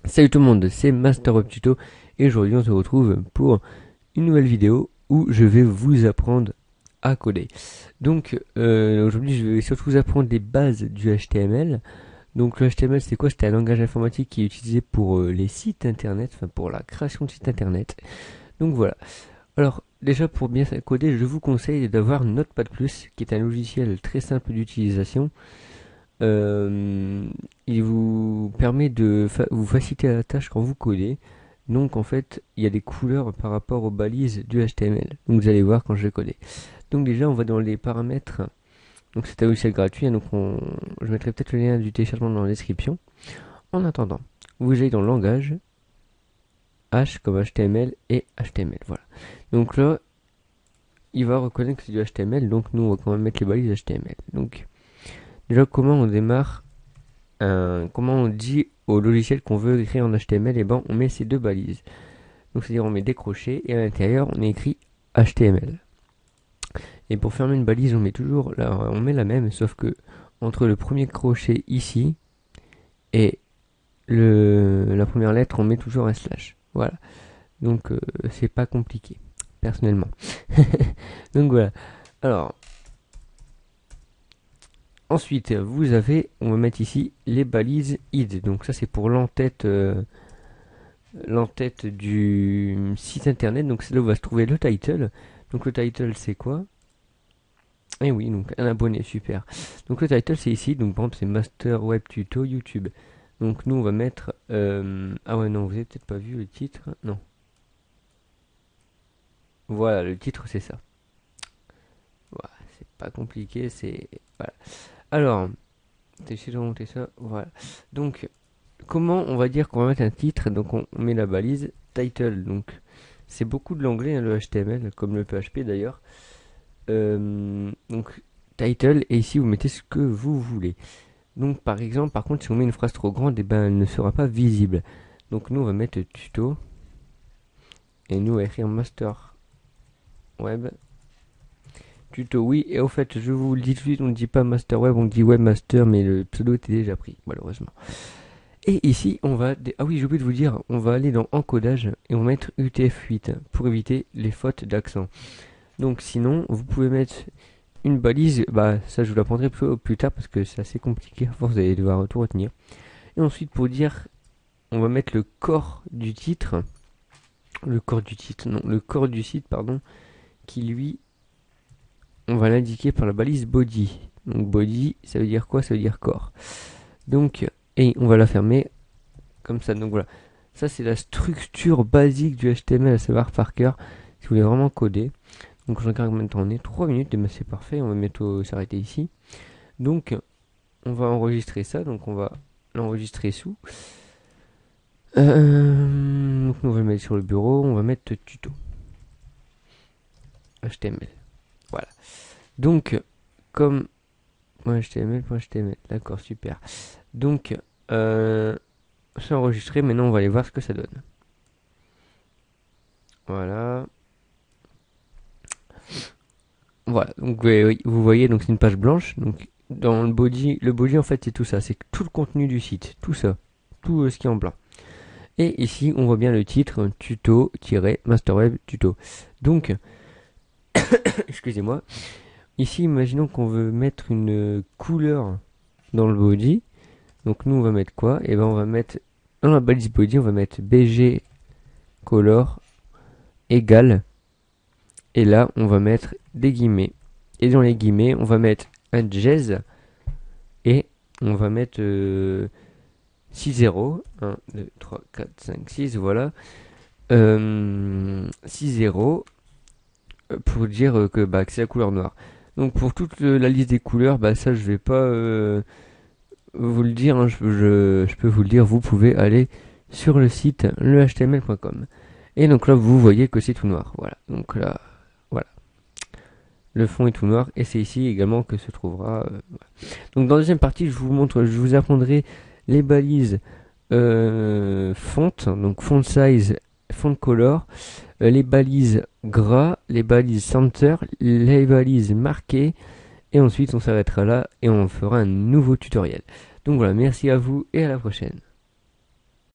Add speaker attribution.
Speaker 1: Salut tout le monde, c'est Master Web Tuto et aujourd'hui on se retrouve pour une nouvelle vidéo où je vais vous apprendre à coder. Donc aujourd'hui je vais surtout vous apprendre les bases du HTML. Donc le HTML c'est quoi? C'est un langage informatique qui est utilisé pour les sites internet, enfin pour la création de sites internet. Donc voilà. Alors déjà pour bien coder, je vous conseille d'avoir Notepad+, qui est un logiciel très simple d'utilisation. Il vous permet de vous faciliter la tâche quand vous codez. Donc en fait, il y a des couleurs par rapport aux balises du HTML. Donc vous allez voir quand je vais coder. Donc déjà, on va dans les paramètres. Donc c'est un logiciel gratuit, hein, donc je mettrai peut-être le lien du téléchargement dans la description. En attendant, vous allez dans langage, H comme HTML et HTML. Voilà. Donc là, il va reconnaître que c'est du HTML. Donc nous, on va quand même mettre les balises HTML. Donc déjà, comment on démarre comment on dit au logiciel qu'on veut écrire en HTML? Et ben on met ces deux balises. Donc c'est-à-dire on met des crochets et à l'intérieur on écrit HTML. Et pour fermer une balise on met toujours là, on met la même, sauf que entre le premier crochet ici et la première lettre on met toujours un slash. Voilà. Donc c'est pas compliqué personnellement. Donc voilà. Alors ensuite, on va mettre ici les balises id. Donc ça c'est pour l'entête du site internet. Donc c'est là où va se trouver le title. Donc le title c'est quoi? Eh oui, donc un abonné, super. Donc le title c'est ici. Donc par exemple c'est Master Web Tuto YouTube. Donc nous on va mettre ah ouais non, vous avez peut-être pas vu le titre. Non. Voilà, le titre c'est ça. Voilà, c'est pas compliqué, c'est voilà. Alors, j'essaie de remonter ça. Voilà. Donc comment on va dire qu'on va mettre un titre? Donc on met la balise title. Donc c'est beaucoup de l'anglais, hein, le HTML, comme le PHP d'ailleurs. Donc title, et ici vous mettez ce que vous voulez. Donc par exemple, par contre, si on met une phrase trop grande, et ben elle ne sera pas visible. Donc nous on va mettre tuto, et nous on va écrire master web tuto. Oui, et au fait, je vous le dis tout de suite, on ne dit pas master web, on dit webmaster, mais le pseudo était déjà pris, malheureusement. Et ici, ah oui, j'ai oublié de vous dire, on va aller dans encodage et on va mettre UTF-8 pour éviter les fautes d'accent. Donc sinon, vous pouvez mettre une balise, bah ça je vous l'apprendrai plus tard parce que c'est assez compliqué, à force vous allez devoir tout retenir. Et ensuite pour dire, on va mettre le corps du titre, le corps du site, pardon, qui lui, on va l'indiquer par la balise body. Donc body, ça veut dire quoi? Ça veut dire corps. Donc, et on va la fermer comme ça. Donc voilà, ça c'est la structure basique du HTML à savoir par cœur si vous voulez vraiment coder. Donc je regarde maintenant, on est 3 minutes, et ben c'est parfait, on va bientôt s'arrêter ici. Donc on va enregistrer ça, donc on va l'enregistrer sous. Donc on va le mettre sur le bureau, on va mettre tuto HTML. Voilà. Donc comme HTML.html, d'accord, super. Donc c'est enregistré, maintenant on va aller voir ce que ça donne. Voilà. Voilà, donc oui, vous voyez, donc c'est une page blanche. Donc dans le body en fait c'est tout ça, c'est tout le contenu du site, tout ça, tout ce qui est en blanc. Et ici on voit bien le titre tuto-masterweb tuto. Donc, excusez-moi, ici imaginons qu'on veut mettre une couleur dans le body. Donc nous on va mettre quoi? Et ben on va mettre dans la balise body, on va mettre bg color égale. Et là, on va mettre des guillemets. Et dans les guillemets, on va mettre un jazz. Et on va mettre 6 0. 1, 2, 3, 4, 5, 6. Voilà. 6 0. Pour dire que c'est la couleur noire. Donc pour toute la liste des couleurs, ça je vais pas vous le dire. Hein, je peux vous le dire. Vous pouvez aller sur le site lehtml.com. Et donc là, vous voyez que c'est tout noir. Voilà. Donc là. Le fond est tout noir et c'est ici également que se trouvera. Voilà. Donc dans la deuxième partie, je vous apprendrai les balises font, donc font size, font color, les balises gras, les balises center, les balises marquées, et ensuite on s'arrêtera là et on fera un nouveau tutoriel. Donc voilà, merci à vous et à la prochaine.